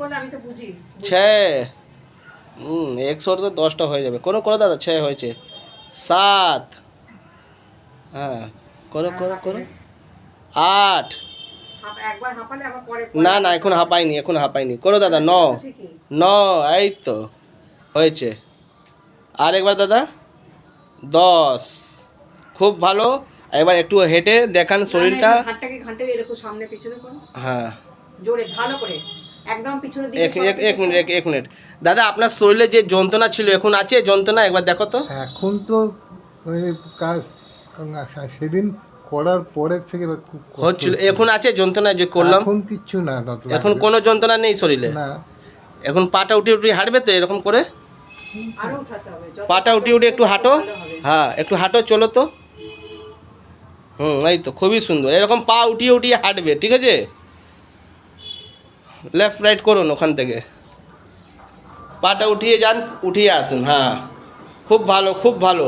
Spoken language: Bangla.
করলে আমি তো বুঝি। 6 100 তো 10টা হয়ে যাবে। করো করো দাদা, 6 হয়েছে। 7 হ্যাঁ করো করো করো। 8 একবার হাঁপালে আবার পরে না না এখন হাঁপাইনি, এখন হাঁপাইনি। করো দাদা 9 এই তো হয়েছে। আর একবার দাদা 10। খুব ভালো। এবার একটু হেঁটে দেখান শরীরটা। হাতটাকে ঘাঁটে এরকম সামনে পিছনে করো। হ্যাঁ জোরে ভালো করে একদম পিছনে দিকে। এক মিনিট এক মিনিট দাদা, আপনার শরীরে যে যন্ত্রণা ছিল এখন আছে যন্ত্রণা? একবার দেখো তো। এখন তো ওই কাজ সেদিন করার পরের থেকে খুব কষ্ট হচ্ছিল, হচ্ছে। এখন আছে যন্ত্রণা যে করলাম? এখন কিচ্ছু না দাদা, এখন কোনো যন্ত্রণা নেই শরীরে? না। এখন পাটা উঠে উঠে হাঁটবে তো এরকম করে? আরো উঠাতে হবে, পাটা উঠে উঠে একটু হাঁটো। হ্যাঁ একটু হাঁটো, চলো তো। এই তো খুবই সুন্দর। এরকম পা উঠিয়ে উঠিয়ে হাঁটবে, ঠিক আছে? লেফট রাইট করুন ওখান থেকে। পাটা উঠিয়ে যান, উঠিয়ে আসুন। হ্যাঁ খুব ভালো খুব ভালো।